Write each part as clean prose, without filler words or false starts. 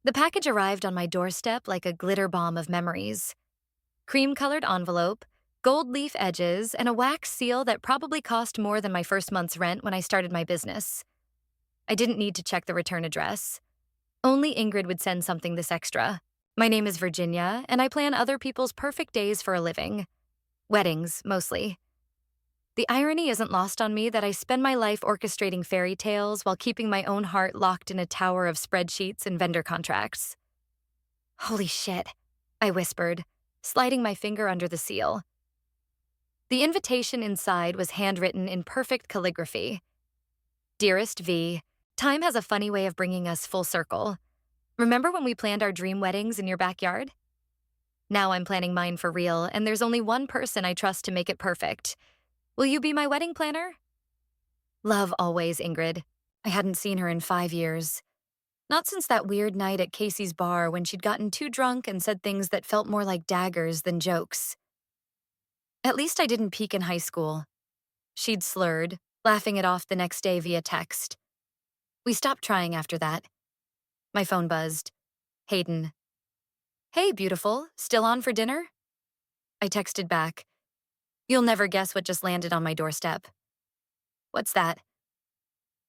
The package arrived on my doorstep like a glitter bomb of memories. Cream-colored envelope, gold leaf edges, and a wax seal that probably cost more than my first month's rent when I started my business. I didn't need to check the return address. Only Ingrid would send something this extra. My name is Virginia, and I plan other people's perfect days for a living. Weddings, mostly. The irony isn't lost on me that I spend my life orchestrating fairy tales while keeping my own heart locked in a tower of spreadsheets and vendor contracts. Holy shit, I whispered, sliding my finger under the seal. The invitation inside was handwritten in perfect calligraphy. Dearest V, time has a funny way of bringing us full circle. Remember when we planned our dream weddings in your backyard? Now I'm planning mine for real, and there's only one person I trust to make it perfect. Will you be my wedding planner? Love always, Ingrid. I hadn't seen her in 5 years. Not since that weird night at Casey's bar when she'd gotten too drunk and said things that felt more like daggers than jokes. At least I didn't peak in high school. She'd slurred, laughing it off the next day via text. We stopped trying after that. My phone buzzed. Hayden. Hey, beautiful, still on for dinner? I texted back. You'll never guess what just landed on my doorstep. What's that?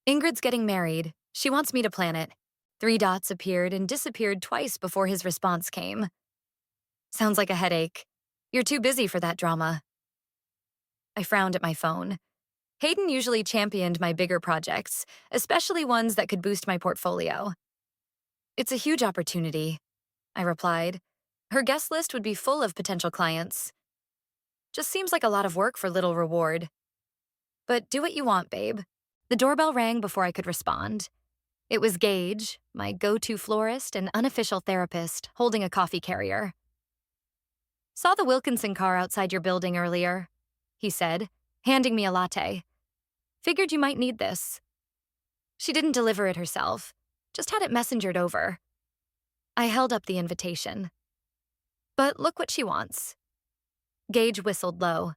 Ingrid's getting married. She wants me to plan it. 3 dots appeared and disappeared twice before his response came. Sounds like a headache. You're too busy for that drama. I frowned at my phone. Hayden usually championed my bigger projects, especially ones that could boost my portfolio. It's a huge opportunity, I replied. Her guest list would be full of potential clients. Just seems like a lot of work for little reward. But do what you want, babe. The doorbell rang before I could respond. It was Gage, my go-to florist and unofficial therapist, holding a coffee carrier. Saw the Wilkinson car outside your building earlier, he said, handing me a latte. Figured you might need this. She didn't deliver it herself, just had it messengered over. I held up the invitation. But look what she wants. Gage whistled low.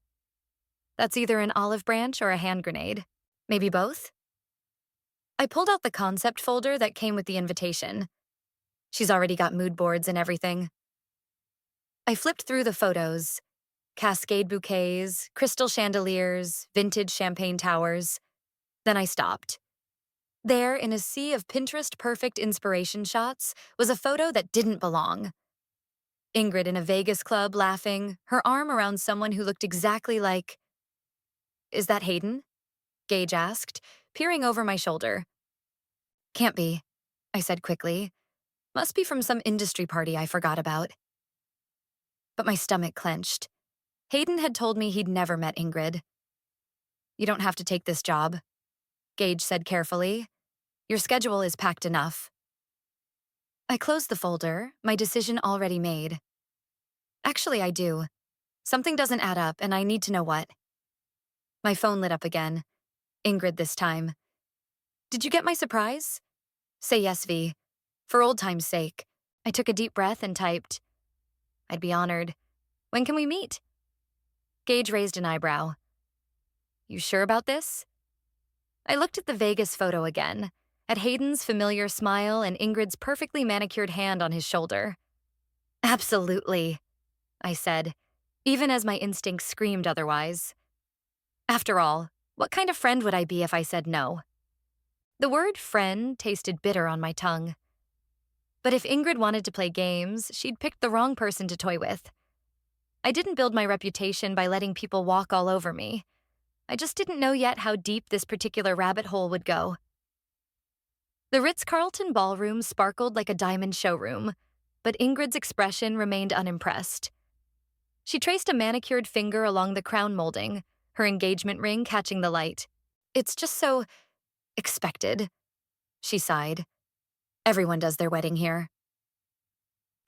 That's either an olive branch or a hand grenade. Maybe both? I pulled out the concept folder that came with the invitation. She's already got mood boards and everything. I flipped through the photos. Cascade bouquets, crystal chandeliers, vintage champagne towers. Then I stopped. There, in a sea of Pinterest-perfect inspiration shots, was a photo that didn't belong. Ingrid in a Vegas club laughing, her arm around someone who looked exactly like... Is that Hayden? Gage asked, peering over my shoulder. Can't be, I said quickly. Must be from some industry party I forgot about. But my stomach clenched. Hayden had told me he'd never met Ingrid. You don't have to take this job, Gage said carefully. Your schedule is packed enough. I closed the folder, my decision already made. Actually, I do. Something doesn't add up, and I need to know what. My phone lit up again. Ingrid this time. Did you get my surprise? Say yes, V. For old time's sake. I took a deep breath and typed. I'd be honored. When can we meet? Gage raised an eyebrow. You sure about this? I looked at the Vegas photo again, at Hayden's familiar smile and Ingrid's perfectly manicured hand on his shoulder. Absolutely, I said, even as my instincts screamed otherwise. After all, what kind of friend would I be if I said no? The word friend tasted bitter on my tongue. But if Ingrid wanted to play games, she'd picked the wrong person to toy with. I didn't build my reputation by letting people walk all over me. I just didn't know yet how deep this particular rabbit hole would go. The Ritz-Carlton ballroom sparkled like a diamond showroom, but Ingrid's expression remained unimpressed. She traced a manicured finger along the crown molding, her engagement ring catching the light. It's just so... expected, she sighed. Everyone does their wedding here.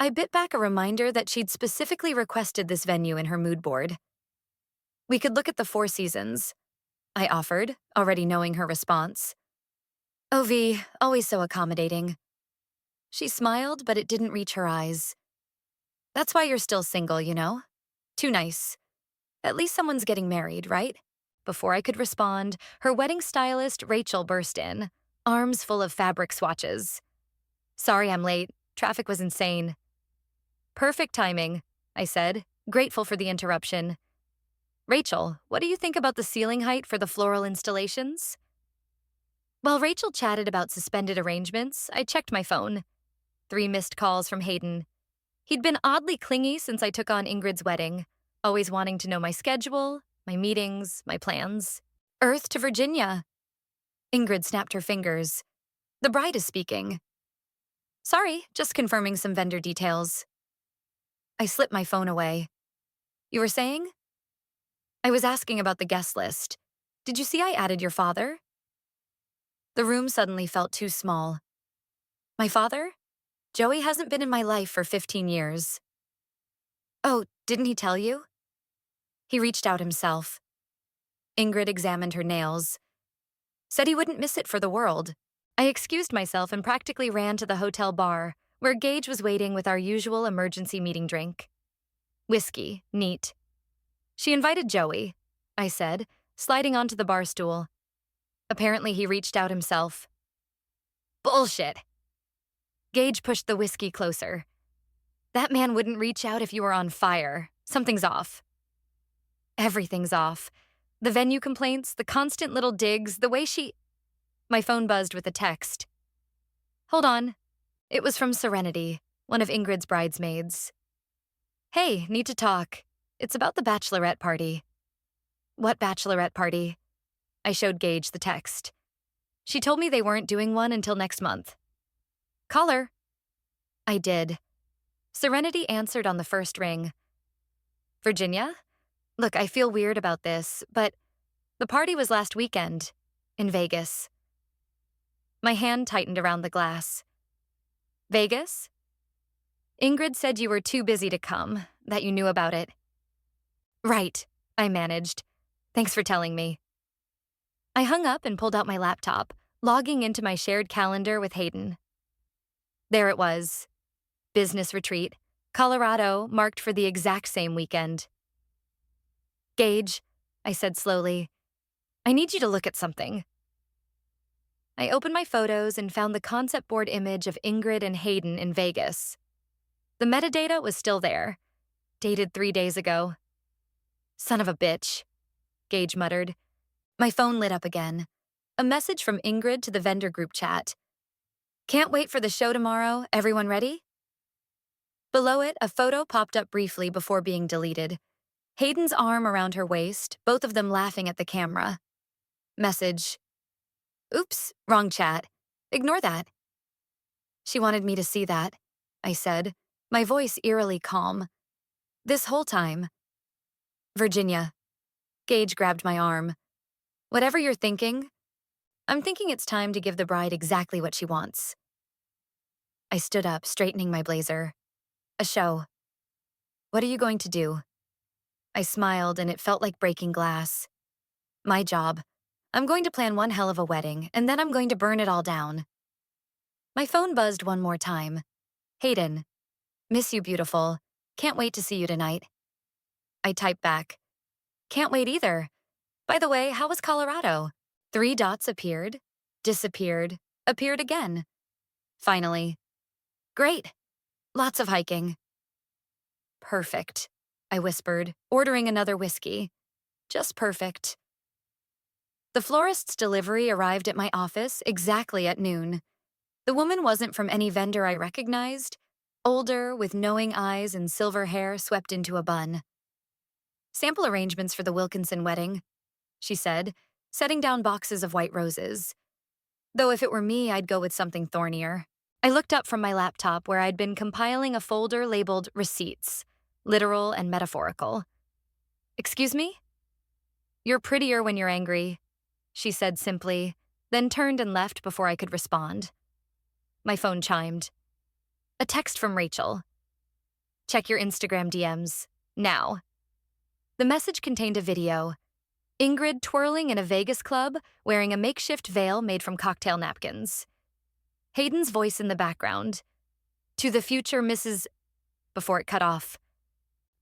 I bit back a reminder that she'd specifically requested this venue in her mood board. We could look at the Four Seasons, I offered, already knowing her response. Oh, V, always so accommodating. She smiled, but it didn't reach her eyes. That's why you're still single, you know? Too nice. At least someone's getting married, right? Before I could respond, her wedding stylist, Rachel, burst in, arms full of fabric swatches. Sorry I'm late. Traffic was insane. Perfect timing, I said, grateful for the interruption. Rachel, what do you think about the ceiling height for the floral installations? While Rachel chatted about suspended arrangements, I checked my phone. 3 missed calls from Hayden. He'd been oddly clingy since I took on Ingrid's wedding, always wanting to know my schedule, my meetings, my plans. Earth to Virginia. Ingrid snapped her fingers. The bride is speaking. Sorry, just confirming some vendor details. I slipped my phone away. You were saying? I was asking about the guest list. Did you see I added your father? The room suddenly felt too small. My father? Joey hasn't been in my life for 15 years. Oh, didn't he tell you? He reached out himself. Ingrid examined her nails. Said he wouldn't miss it for the world. I excused myself and practically ran to the hotel bar, where Gage was waiting with our usual emergency meeting drink. Whiskey, neat. She invited Joey, I said, sliding onto the bar stool. Apparently he reached out himself. Bullshit. Gage pushed the whiskey closer. That man wouldn't reach out if you were on fire. Something's off. Everything's off. The venue complaints, the constant little digs, the way she... My phone buzzed with a text. Hold on. It was from Serenity, one of Ingrid's bridesmaids. Hey, need to talk. It's about the bachelorette party. What bachelorette party? I showed Gage the text. She told me they weren't doing one until next month. Call her. I did. Serenity answered on the first ring. Virginia? Look, I feel weird about this, but the party was last weekend, in Vegas. My hand tightened around the glass. Vegas? Ingrid said you were too busy to come, that you knew about it. Right, I managed. Thanks for telling me. I hung up and pulled out my laptop, logging into my shared calendar with Hayden. There it was. Business retreat, Colorado, marked for the exact same weekend. Gage, I said slowly, I need you to look at something. I opened my photos and found the concept board image of Ingrid and Hayden in Vegas. The metadata was still there, dated 3 days ago. Son of a bitch, Gage muttered. My phone lit up again. A message from Ingrid to the vendor group chat. Can't wait for the show tomorrow. Everyone ready? Below it, a photo popped up briefly before being deleted. Hayden's arm around her waist, both of them laughing at the camera. Message. Oops, wrong chat. Ignore that. She wanted me to see that, I said, my voice eerily calm. This whole time. Virginia. Gage grabbed my arm. Whatever you're thinking, I'm thinking it's time to give the bride exactly what she wants. I stood up, straightening my blazer. A show. What are you going to do? I smiled, and it felt like breaking glass. My job. I'm going to plan one hell of a wedding, and then I'm going to burn it all down. My phone buzzed one more time. Hayden. Miss you, beautiful. Can't wait to see you tonight. I typed back. Can't wait either. By the way, how was Colorado? 3 dots appeared, disappeared, appeared again. Finally. Great. Lots of hiking. Perfect, I whispered, ordering another whiskey. Just perfect. The florist's delivery arrived at my office exactly at noon. The woman wasn't from any vendor I recognized, older, with knowing eyes and silver hair swept into a bun. Sample arrangements for the Wilkinson wedding, she said, setting down boxes of white roses. Though if it were me, I'd go with something thornier. I looked up from my laptop where I'd been compiling a folder labeled Receipts, literal and metaphorical. Excuse me? You're prettier when you're angry, she said simply, then turned and left before I could respond. My phone chimed. A text from Rachel. Check your Instagram DMs. Now. The message contained a video. Ingrid twirling in a Vegas club, wearing a makeshift veil made from cocktail napkins. Hayden's voice in the background. To the future Mrs. Before it cut off.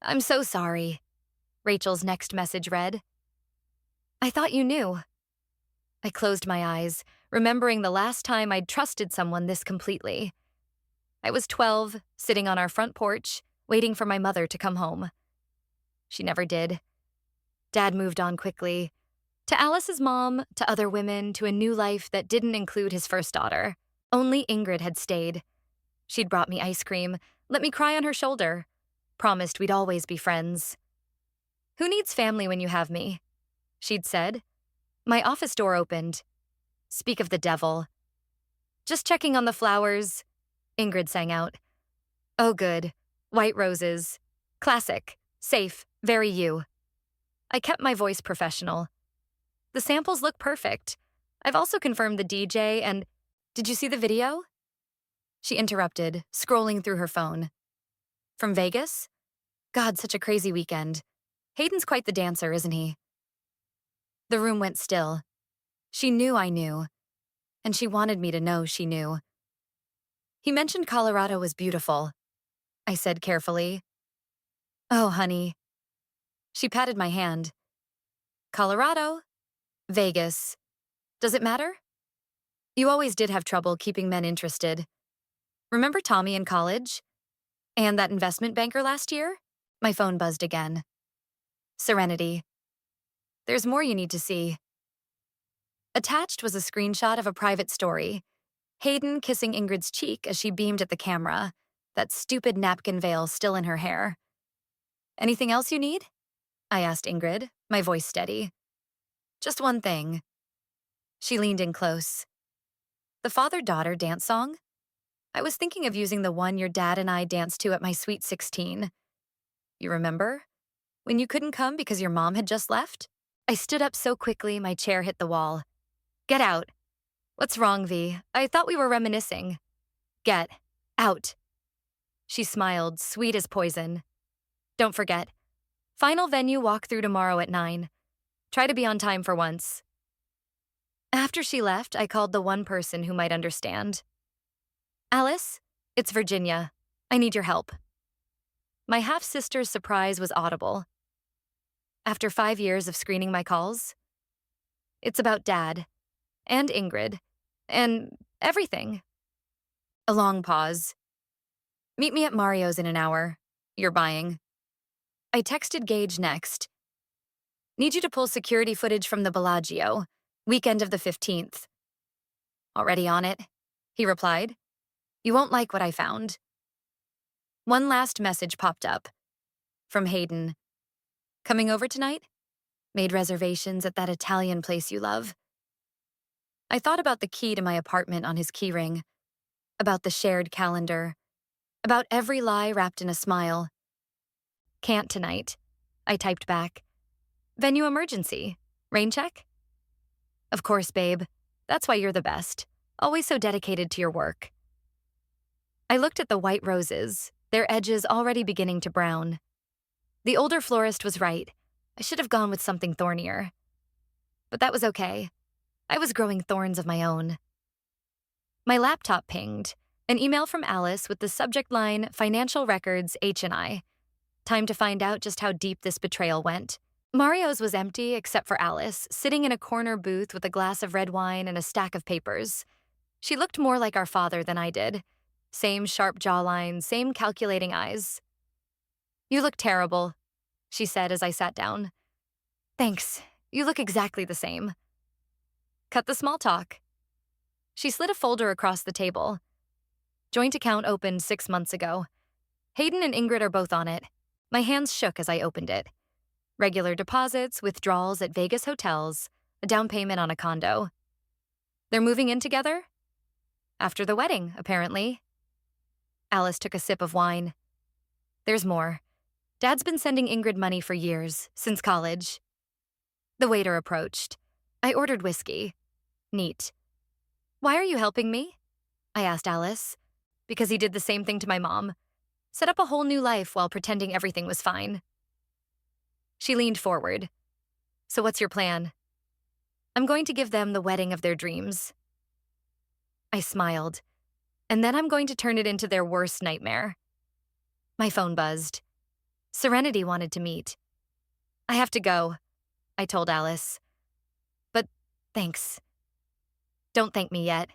I'm so sorry. Rachel's next message read. I thought you knew. I closed my eyes, remembering the last time I'd trusted someone this completely. I was 12, sitting on our front porch, waiting for my mother to come home. She never did. Dad moved on quickly. To Alice's mom, to other women, to a new life that didn't include his first daughter. Only Ingrid had stayed. She'd brought me ice cream, let me cry on her shoulder, promised we'd always be friends. "Who needs family when you have me?" she'd said. My office door opened. Speak of the devil. "Just checking on the flowers," Ingrid sang out. "Oh, good. White roses. Classic. Safe. Very you." I kept my voice professional. "The samples look perfect. I've also confirmed the DJ and— Did you see the video?" She interrupted, scrolling through her phone. "From Vegas? God, such a crazy weekend. Hayden's quite the dancer, isn't he?" The room went still. She knew I knew, and she wanted me to know she knew. "He mentioned Colorado was beautiful," I said carefully. "Oh, honey." She patted my hand. "Colorado? Vegas. Does it matter? You always did have trouble keeping men interested. Remember Tommy in college? And that investment banker last year?" My phone buzzed again. Serenity. "There's more you need to see." Attached was a screenshot of a private story. Hayden kissing Ingrid's cheek as she beamed at the camera, that stupid napkin veil still in her hair. "Anything else you need?" I asked Ingrid, my voice steady. "Just one thing." She leaned in close. "The father-daughter dance song? I was thinking of using the one your dad and I danced to at my Sweet 16. You remember? When you couldn't come because your mom had just left?" I stood up so quickly my chair hit the wall. "Get out." "What's wrong, V? I thought we were reminiscing." "Get out." She smiled, sweet as poison. "Don't forget. Final venue walkthrough tomorrow at 9. Try to be on time for once." After she left, I called the one person who might understand. "Alice, it's Virginia. I need your help." My half-sister's surprise was audible. "After 5 years of screening my calls?" "It's about Dad. And Ingrid. And everything." A long pause. "Meet me at Mario's in an hour. You're buying." I texted Gage next. "Need you to pull security footage from the Bellagio. Weekend of the 15th. "Already on it," he replied. "You won't like what I found." One last message popped up. From Hayden. "Coming over tonight? Made reservations at that Italian place you love." I thought about the key to my apartment on his keyring, about the shared calendar, about every lie wrapped in a smile. "Can't tonight," I typed back. "Venue emergency. Rain check?" "Of course, babe. That's why you're the best. Always so dedicated to your work." I looked at the white roses, their edges already beginning to brown. The older florist was right. I should have gone with something thornier. But that was okay. I was growing thorns of my own. My laptop pinged, an email from Alice with the subject line, "Financial Records, H&I. Time to find out just how deep this betrayal went." Mario's was empty except for Alice, sitting in a corner booth with a glass of red wine and a stack of papers. She looked more like our father than I did. Same sharp jawline, same calculating eyes. "You look terrible," she said as I sat down. "Thanks. You look exactly the same." Cut the small talk. She slid a folder across the table. "Joint account opened 6 months ago. Hayden and Ingrid are both on it." My hands shook as I opened it. Regular deposits, withdrawals at Vegas hotels, a down payment on a condo. "They're moving in together?" "After the wedding, apparently." Alice took a sip of wine. "There's more. Dad's been sending Ingrid money for years, since college." The waiter approached. I ordered whiskey. Neat. "Why are you helping me?" I asked Alice. "Because he did the same thing to my mom. Set up a whole new life while pretending everything was fine." She leaned forward. "So what's your plan?" "I'm going to give them the wedding of their dreams." I smiled. "And then I'm going to turn it into their worst nightmare." My phone buzzed. Serenity wanted to meet. "I have to go," I told Alice. "But thanks." "Don't thank me yet.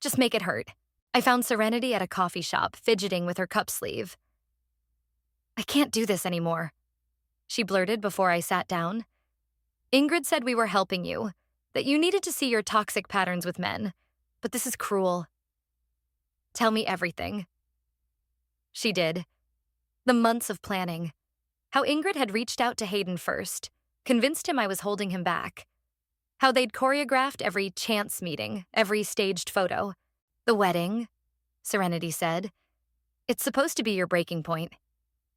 Just make it hurt." I found Serenity at a coffee shop, fidgeting with her cup sleeve. "I can't do this anymore," she blurted before I sat down. "Ingrid said we were helping you, that you needed to see your toxic patterns with men, but this is cruel. Tell me everything." She did. The months of planning. How Ingrid had reached out to Hayden first, convinced him I was holding him back. How they'd choreographed every chance meeting, every staged photo. "The wedding," Serenity said. "It's supposed to be your breaking point.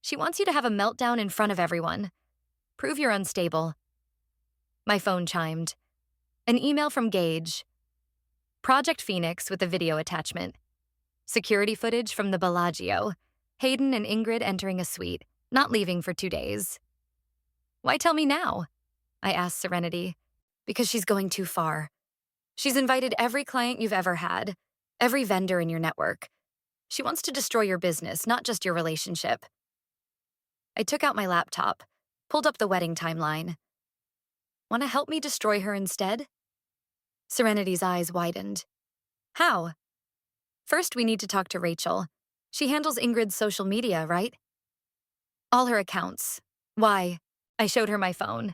She wants you to have a meltdown in front of everyone. Prove you're unstable." My phone chimed. An email from Gage. Project Phoenix with a video attachment. Security footage from the Bellagio. Hayden and Ingrid entering a suite, not leaving for 2 days. "Why tell me now?" I asked Serenity. "Because she's going too far. She's invited every client you've ever had, every vendor in your network. She wants to destroy your business, not just your relationship." I took out my laptop, pulled up the wedding timeline. "Want to help me destroy her instead?" Serenity's eyes widened. "How?" "First, we need to talk to Rachel. She handles Ingrid's social media, right?" "All her accounts. Why?" I showed her my phone.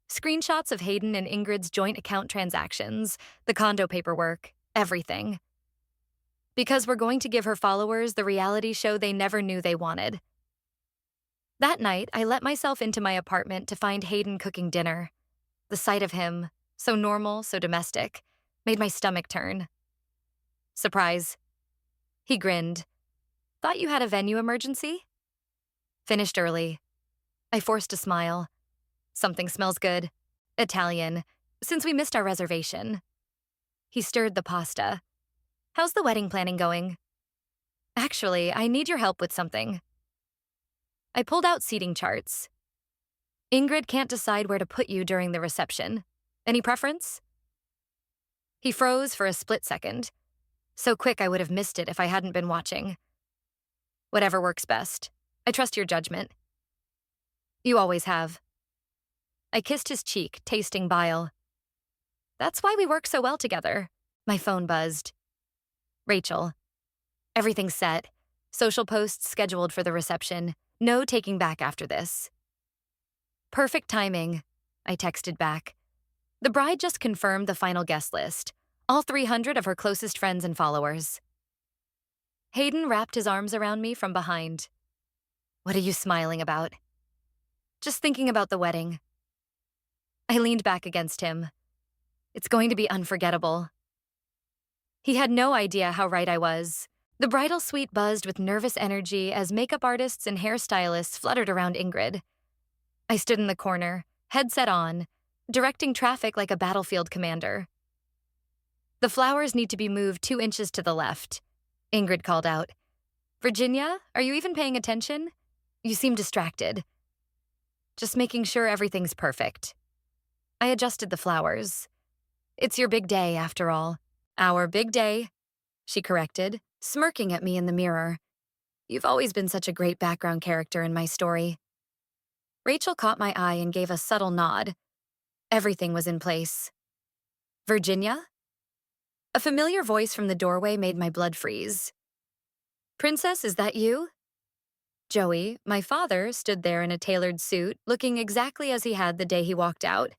Screenshots of Hayden and Ingrid's joint account transactions, the condo paperwork, everything. "Because we're going to give her followers the reality show they never knew they wanted." That night, I let myself into my apartment to find Hayden cooking dinner. The sight of him, so normal, so domestic, made my stomach turn. "Surprise." He grinned. "Thought you had a venue emergency?" "Finished early." I forced a smile. "Something smells good. Italian, since we missed our reservation." He stirred the pasta. "How's the wedding planning going?" "Actually, I need your help with something." I pulled out seating charts. "Ingrid can't decide where to put you during the reception. Any preference?" He froze for a split second. So quick I would have missed it if I hadn't been watching. "Whatever works best. I trust your judgment." "You always have." I kissed his cheek, tasting bile. "That's why we work so well together." My phone buzzed. "Rachel." "Everything's set. Social posts scheduled for the reception. No taking back after this." "Perfect timing," I texted back. The bride just confirmed the final guest list. All 300 of her closest friends and followers. Hayden wrapped his arms around me from behind. "What are you smiling about?" "Just thinking about the wedding." I leaned back against him. "It's going to be unforgettable." He had no idea how right I was. The bridal suite buzzed with nervous energy as makeup artists and hairstylists fluttered around Ingrid. I stood in the corner, headset on, directing traffic like a battlefield commander. "The flowers need to be moved 2 inches to the left," Ingrid called out. "Virginia, are you even paying attention? You seem distracted." "Just making sure everything's perfect." I adjusted the flowers. "It's your big day, after all." "Our big day," she corrected, smirking at me in the mirror. "You've always been such a great background character in my story." Rachel caught my eye and gave a subtle nod. Everything was in place. "Virginia?" A familiar voice from the doorway made my blood freeze. "Princess, is that you?" Joey, my father, stood there in a tailored suit, looking exactly as he had the day he walked out.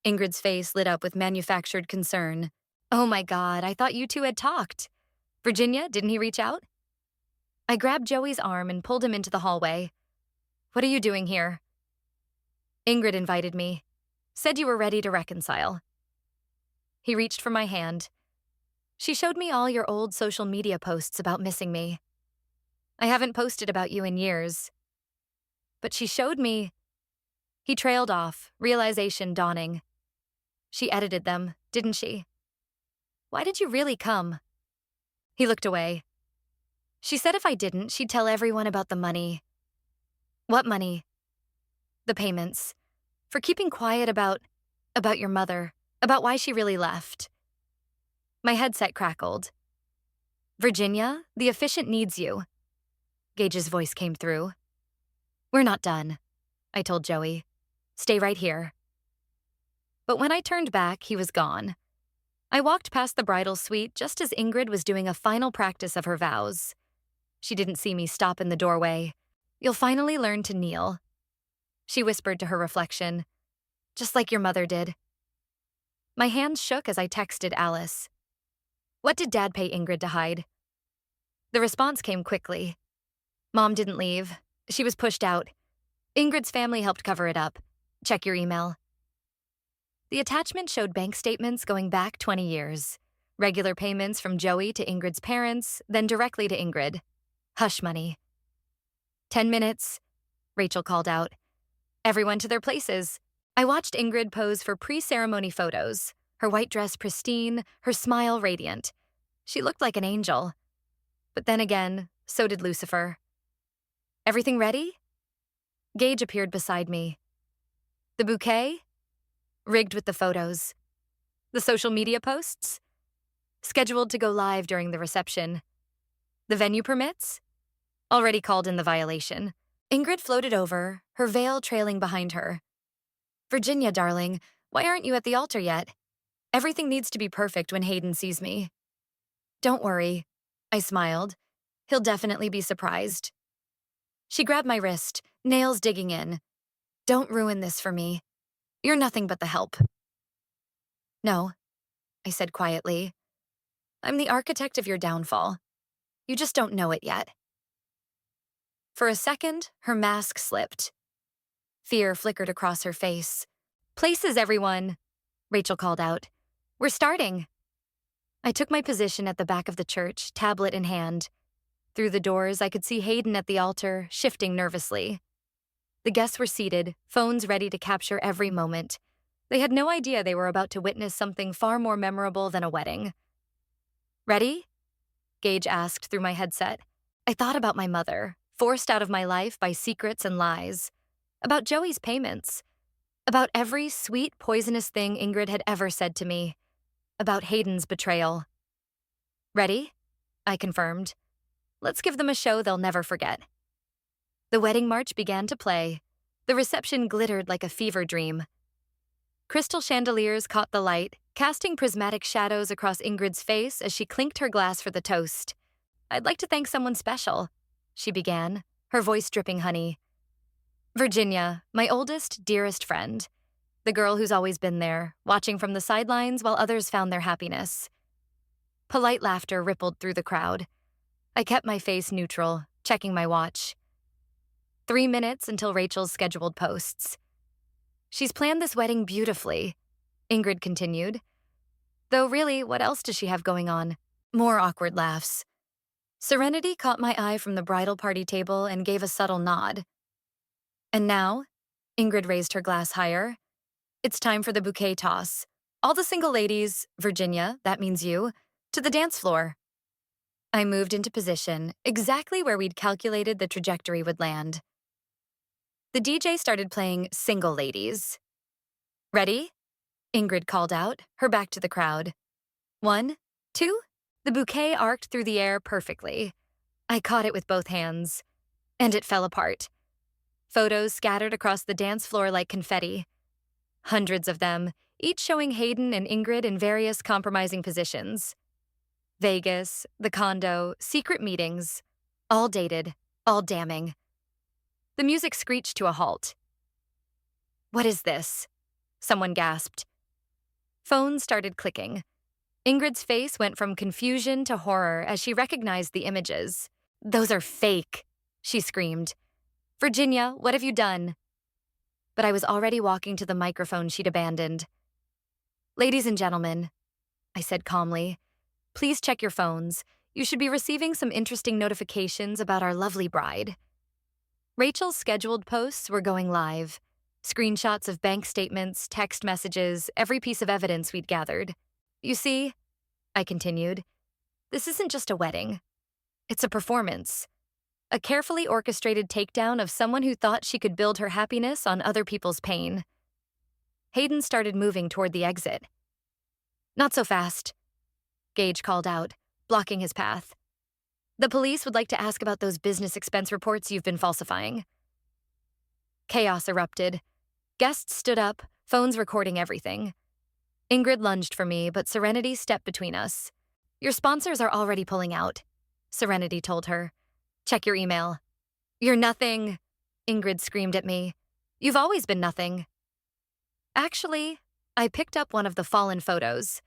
Ingrid's face lit up with manufactured concern. "Oh my God, I thought you two had talked. Virginia, didn't he reach out?" I grabbed Joey's arm and pulled him into the hallway. "What are you doing here?" "Ingrid invited me. Said you were ready to reconcile." He reached for my hand. "She showed me all your old social media posts about missing me. I haven't posted about you in years. But she showed me—" He trailed off, realization dawning. "She edited them, didn't she?" "Why did you really come?" He looked away. "She said if I didn't, she'd tell everyone about the money." "What money?" "The payments. For keeping quiet about your mother, about why she really left." My headset crackled. "Virginia, the efficient needs you." Gage's voice came through. "We're not done," I told Joey. "Stay right here." But when I turned back, he was gone. I walked past the bridal suite just as Ingrid was doing a final practice of her vows. She didn't see me stop in the doorway. "You'll finally learn to kneel," she whispered to her reflection, "just like your mother did." My hands shook as I texted Alice. "What did Dad pay Ingrid to hide?" The response came quickly. "Mom didn't leave. She was pushed out. Ingrid's family helped cover it up. Check your email." The attachment showed bank statements going back 20 years. Regular payments from Joey to Ingrid's parents, then directly to Ingrid. Hush money. 10 minutes, Rachel called out. "Everyone to their places." I watched Ingrid pose for pre-ceremony photos, her white dress pristine, her smile radiant. She looked like an angel. But then again, so did Lucifer. "Everything ready?" Gage appeared beside me. "The bouquet?" "Rigged with the photos." "The social media posts?" "Scheduled to go live during the reception." "The venue permits?" "Already called in the violation." Ingrid floated over, her veil trailing behind her. "Virginia, darling, why aren't you at the altar yet? Everything needs to be perfect when Hayden sees me." "Don't worry," I smiled. "He'll definitely be surprised." She grabbed my wrist, nails digging in. "Don't ruin this for me. You're nothing but the help." "No," I said quietly. "I'm the architect of your downfall. You just don't know it yet." For a second, her mask slipped. Fear flickered across her face. "Places, everyone," Rachel called out. "We're starting." I took my position at the back of the church, tablet in hand. Through the doors, I could see Hayden at the altar, shifting nervously. The guests were seated, phones ready to capture every moment. They had no idea they were about to witness something far more memorable than a wedding. "Ready?" Gage asked through my headset. I thought about my mother, forced out of my life by secrets and lies. About Joey's payments. About every sweet, poisonous thing Ingrid had ever said to me. About Hayden's betrayal. "Ready?" I confirmed. "Let's give them a show they'll never forget." The wedding march began to play. The reception glittered like a fever dream. Crystal chandeliers caught the light, casting prismatic shadows across Ingrid's face as she clinked her glass for the toast. "I'd like to thank someone special," she began, her voice dripping honey. "Virginia, my oldest, dearest friend. The girl who's always been there, watching from the sidelines while others found their happiness." Polite laughter rippled through the crowd. I kept my face neutral, checking my watch. 3 minutes until Rachel's scheduled posts. "She's planned this wedding beautifully," Ingrid continued. "Though really, what else does she have going on?" More awkward laughs. Serenity caught my eye from the bridal party table and gave a subtle nod. "And now," Ingrid raised her glass higher, "it's time for the bouquet toss. All the single ladies, Virginia, that means you, to the dance floor." I moved into position, exactly where we'd calculated the trajectory would land. The DJ started playing Single Ladies. "Ready?" Ingrid called out, her back to the crowd. 1, 2, the bouquet arced through the air perfectly. I caught it with both hands, and it fell apart. Photos scattered across the dance floor like confetti. Hundreds of them, each showing Hayden and Ingrid in various compromising positions. Vegas, the condo, secret meetings, all dated, all damning. The music screeched to a halt. "What is this?" someone gasped. Phones started clicking. Ingrid's face went from confusion to horror as she recognized the images. "Those are fake," she screamed. "Virginia, what have you done?" But I was already walking to the microphone she'd abandoned. "Ladies and gentlemen," I said calmly, "please check your phones. You should be receiving some interesting notifications about our lovely bride." Rachel's scheduled posts were going live. Screenshots of bank statements, text messages, every piece of evidence we'd gathered. "You see," I continued, "this isn't just a wedding. It's a performance. A carefully orchestrated takedown of someone who thought she could build her happiness on other people's pain." Hayden started moving toward the exit. "Not so fast," Gage called out, blocking his path. "The police would like to ask about those business expense reports you've been falsifying." Chaos erupted. Guests stood up, phones recording everything. Ingrid lunged for me, but Serenity stepped between us. Your sponsors are already pulling out, Serenity told her. Check your email. You're nothing, Ingrid screamed at me. You've always been nothing. Actually, I picked up one of the fallen photos.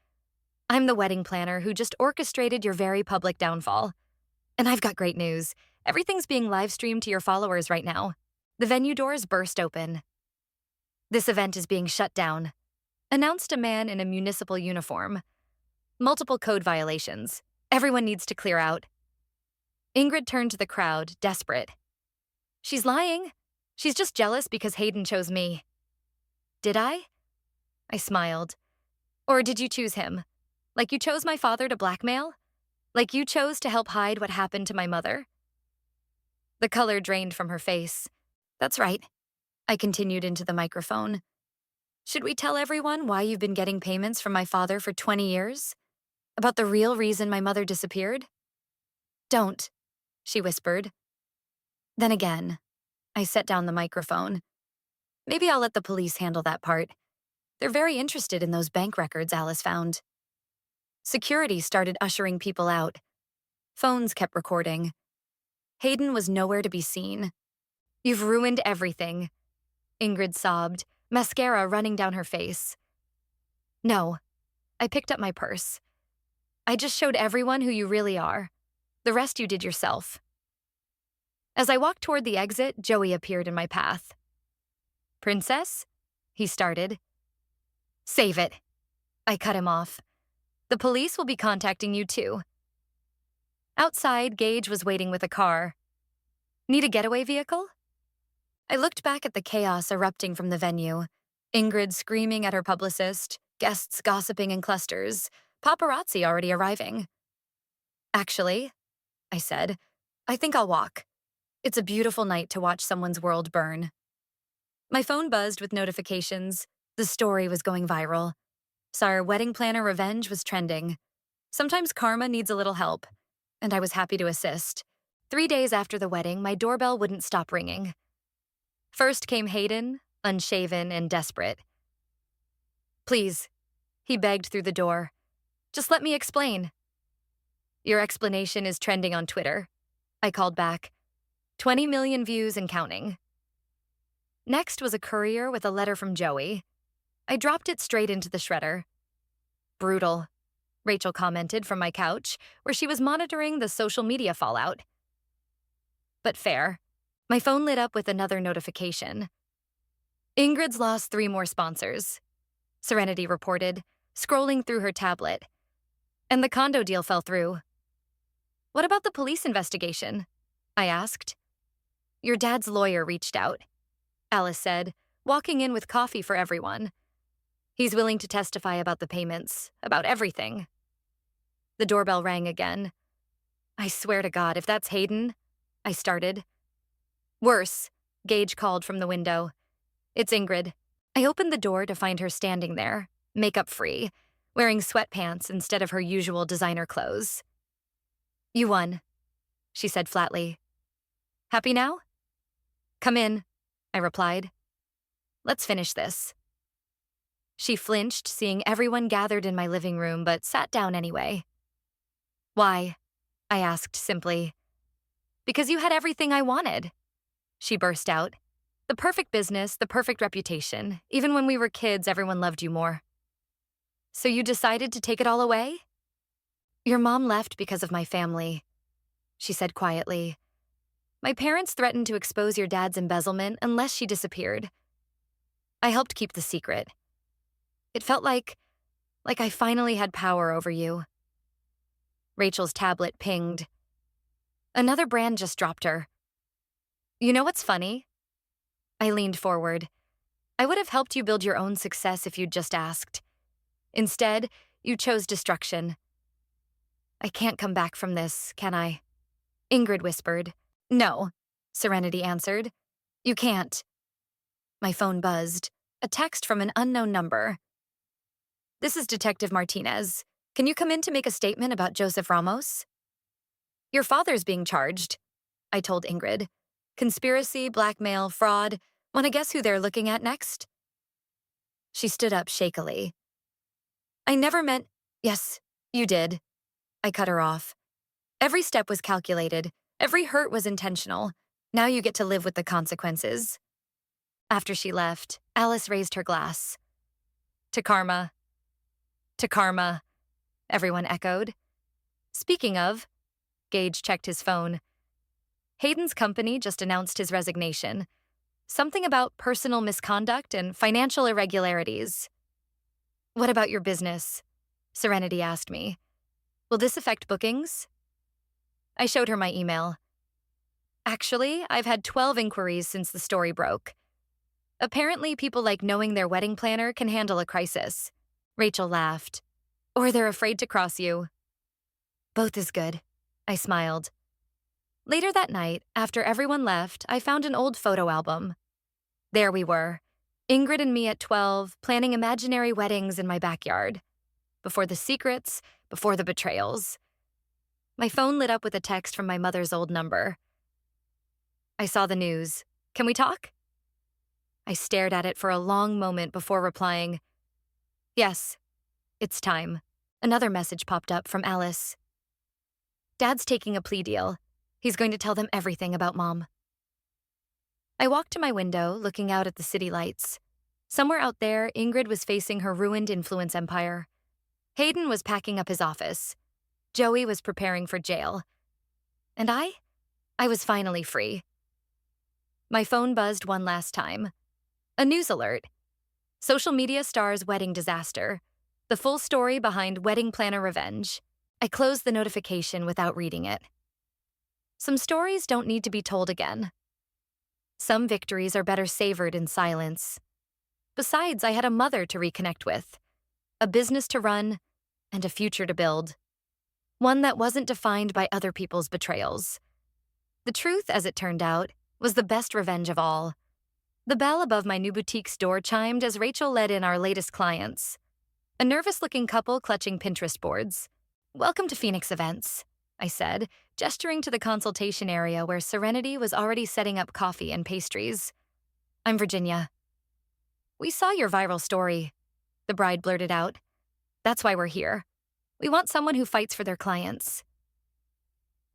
I'm the wedding planner who just orchestrated your very public downfall. And I've got great news. Everything's being live-streamed to your followers right now. The venue doors burst open. This event is being shut down, announced a man in a municipal uniform. Multiple code violations. Everyone needs to clear out. Ingrid turned to the crowd, desperate. She's lying. She's just jealous because Hayden chose me. Did I? I smiled. Or did you choose him? Like you chose my father to blackmail? Like you chose to help hide what happened to my mother? The color drained from her face. That's right. I continued into the microphone. Should we tell everyone why you've been getting payments from my father for 20 years? About the real reason my mother disappeared? Don't, she whispered. Then again, I set down the microphone. Maybe I'll let the police handle that part. They're very interested in those bank records Alice found. Security started ushering people out. Phones kept recording. Hayden was nowhere to be seen. You've ruined everything, Ingrid sobbed, mascara running down her face. No, I picked up my purse. I just showed everyone who you really are. The rest you did yourself. As I walked toward the exit, Joey appeared in my path. Princess? He started. Save it. I cut him off. The police will be contacting you too. Outside, Gage was waiting with a car. Need a getaway vehicle? I looked back at the chaos erupting from the venue. Ingrid screaming at her publicist, guests gossiping in clusters, paparazzi already arriving. Actually, I said, I think I'll walk. It's a beautiful night to watch someone's world burn. My phone buzzed with notifications. The story was going viral. Our wedding planner revenge was trending. Sometimes karma needs a little help, and I was happy to assist. 3 days after the wedding, my doorbell wouldn't stop ringing. First came Hayden, unshaven and desperate. Please, he begged through the door. Just let me explain. Your explanation is trending on Twitter, I called back. 20 million views and counting. Next was a courier with a letter from Joey. I dropped it straight into the shredder. Brutal, Rachel commented from my couch, where she was monitoring the social media fallout. But fair. My phone lit up with another notification. Ingrid's lost 3 more sponsors, Serenity reported, scrolling through her tablet. And the condo deal fell through. What about the police investigation? I asked. Your dad's lawyer reached out, Alice said, walking in with coffee for everyone. He's willing to testify about the payments, about everything. The doorbell rang again. I swear to God, if that's Hayden, I started. Worse, Gage called from the window. It's Ingrid. I opened the door to find her standing there, makeup-free, wearing sweatpants instead of her usual designer clothes. You won, she said flatly. Happy now? Come in, I replied. Let's finish this. She flinched, seeing everyone gathered in my living room, but sat down anyway. Why? I asked simply. Because you had everything I wanted, she burst out. The perfect business, the perfect reputation. Even when we were kids, everyone loved you more. So you decided to take it all away? Your mom left because of my family, she said quietly. My parents threatened to expose your dad's embezzlement unless she disappeared. I helped keep the secret. It felt like I finally had power over you. Rachel's tablet pinged. Another brand just dropped her. You know what's funny? I leaned forward. I would have helped you build your own success if you'd just asked. Instead, you chose destruction. I can't come back from this, can I? Ingrid whispered. No, Serenity answered. You can't. My phone buzzed. A text from an unknown number. This is Detective Martinez. Can you come in to make a statement about Joseph Ramos? Your father's being charged, I told Ingrid. Conspiracy, blackmail, fraud. Want to guess who they're looking at next? She stood up shakily. I never meant. Yes, you did. I cut her off. Every step was calculated. Every hurt was intentional. Now you get to live with the consequences. After she left, Alice raised her glass. To karma. To karma, everyone echoed. Speaking of, Gage checked his phone. Hayden's company just announced his resignation. Something about personal misconduct and financial irregularities. What about your business? Serenity asked me. Will this affect bookings? I showed her my email. Actually, I've had 12 inquiries since the story broke. Apparently, people like knowing their wedding planner can handle a crisis. Rachel laughed. Or they're afraid to cross you. Both is good. I smiled. Later that night, after everyone left, I found an old photo album. There we were, Ingrid and me at 12, planning imaginary weddings in my backyard. Before the secrets, before the betrayals. My phone lit up with a text from my mother's old number. I saw the news. Can we talk? I stared at it for a long moment before replying, yes, it's time. Another message popped up from Alice. Dad's taking a plea deal. He's going to tell them everything about Mom. I walked to my window, looking out at the city lights. Somewhere out there, Ingrid was facing her ruined influence empire. Hayden was packing up his office. Joey was preparing for jail. And I was finally free. My phone buzzed one last time. A news alert. Social media star's wedding disaster. The full story behind wedding planner revenge. I closed the notification without reading it. Some stories don't need to be told again. Some victories are better savored in silence. Besides, I had a mother to reconnect with, a business to run, and a future to build. One that wasn't defined by other people's betrayals. The truth, as it turned out, was the best revenge of all. The bell above my new boutique's door chimed as Rachel led in our latest clients. A nervous-looking couple clutching Pinterest boards. Welcome to Phoenix Events, I said, gesturing to the consultation area where Serenity was already setting up coffee and pastries. I'm Virginia. We saw your viral story, the bride blurted out. That's why we're here. We want someone who fights for their clients.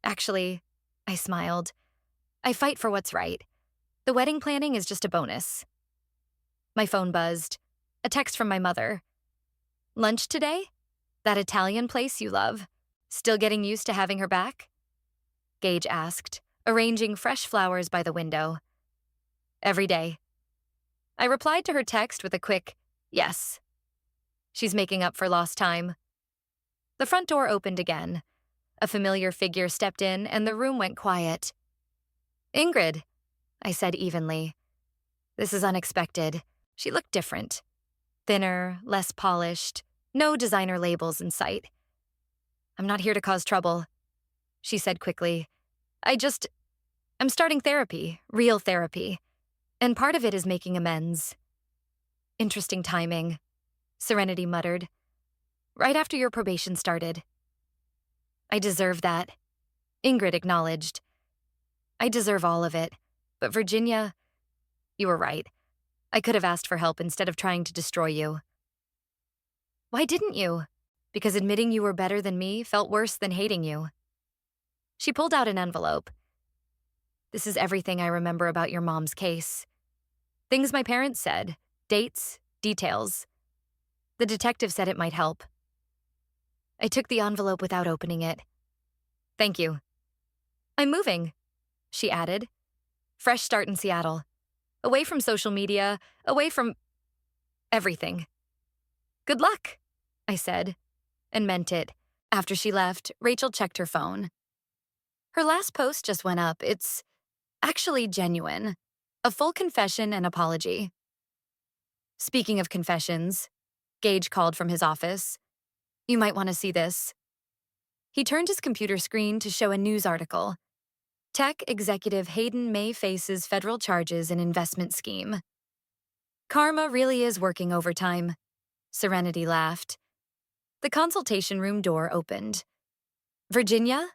Actually, I smiled. I fight for what's right. The wedding planning is just a bonus. My phone buzzed. A text from my mother. Lunch today? That Italian place you love. Still getting used to having her back? Gage asked, arranging fresh flowers by the window. Every day. I replied to her text with a quick, yes. She's making up for lost time. The front door opened again. A familiar figure stepped in, and the room went quiet. Ingrid, I said evenly. This is unexpected. She looked different. Thinner, less polished, no designer labels in sight. I'm not here to cause trouble, she said quickly. I'm starting therapy, real therapy, and part of it is making amends. Interesting timing, Serenity muttered. Right after your probation started. I deserve that, Ingrid acknowledged. I deserve all of it, but Virginia, you were right. I could have asked for help instead of trying to destroy you. Why didn't you? Because admitting you were better than me felt worse than hating you. She pulled out an envelope. This is everything I remember about your mom's case. Things my parents said, dates, details. The detective said it might help. I took the envelope without opening it. Thank you. I'm moving, she added. Fresh start in Seattle. Away from social media, away from everything. Good luck, I said, and meant it. After she left, Rachel checked her phone. Her last post just went up. It's actually genuine. A full confession and apology. Speaking of confessions, Gage called from his office. You might want to see this. He turned his computer screen to show a news article. Tech executive Hayden May faces federal charges in investment scheme. Karma really is working overtime. Serenity laughed. The consultation room door opened. Virginia?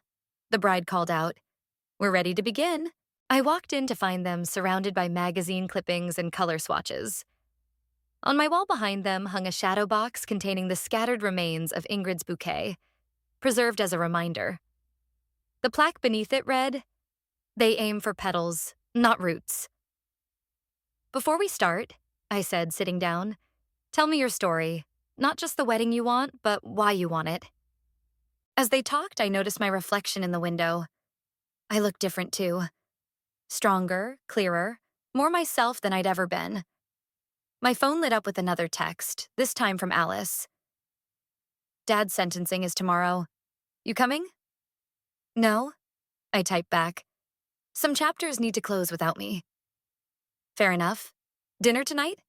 The bride called out. We're ready to begin. I walked in to find them surrounded by magazine clippings and color swatches. On my wall behind them hung a shadow box containing the scattered remains of Ingrid's bouquet, preserved as a reminder. The plaque beneath it read, "They aim for petals, not roots." "Before we start," I said, sitting down, "tell me your story. Not just the wedding you want, but why you want it." As they talked, I noticed my reflection in the window. I looked different too. Stronger, clearer, more myself than I'd ever been. My phone lit up with another text, this time from Alice. "Dad's sentencing is tomorrow. You coming?" "No," I typed back. "Some chapters need to close without me." "Fair enough. Dinner tonight?"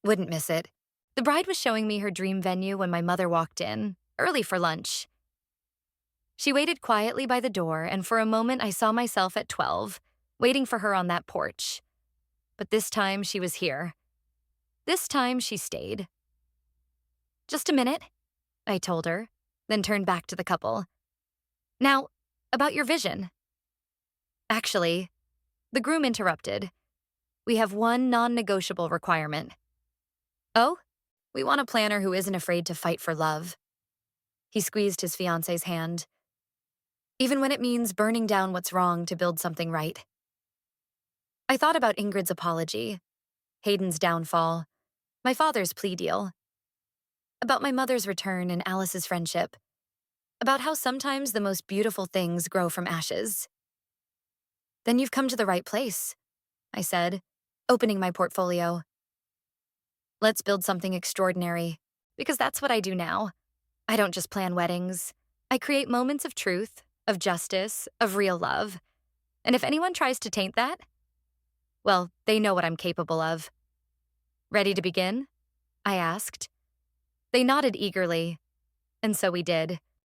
"Wouldn't miss it." The bride was showing me her dream venue when my mother walked in, early for lunch. She waited quietly by the door, and for a moment I saw myself at 12, waiting for her on that porch. But this time she was here. This time she stayed. "Just a minute," I told her, then turned back to the couple. "Now, about your vision." "Actually," the groom interrupted, "we have one non-negotiable requirement." "Oh? We want a planner who isn't afraid to fight for love." He squeezed his fiancée's hand. "Even when it means burning down what's wrong to build something right." I thought about Ingrid's apology, Hayden's downfall, my father's plea deal, about my mother's return and Alice's friendship, about how sometimes the most beautiful things grow from ashes. "Then you've come to the right place," I said, opening my portfolio. "Let's build something extraordinary, because that's what I do now. I don't just plan weddings. I create moments of truth, of justice, of real love. And if anyone tries to taint that, well, they know what I'm capable of." "Ready to begin?" I asked. They nodded eagerly, and so we did.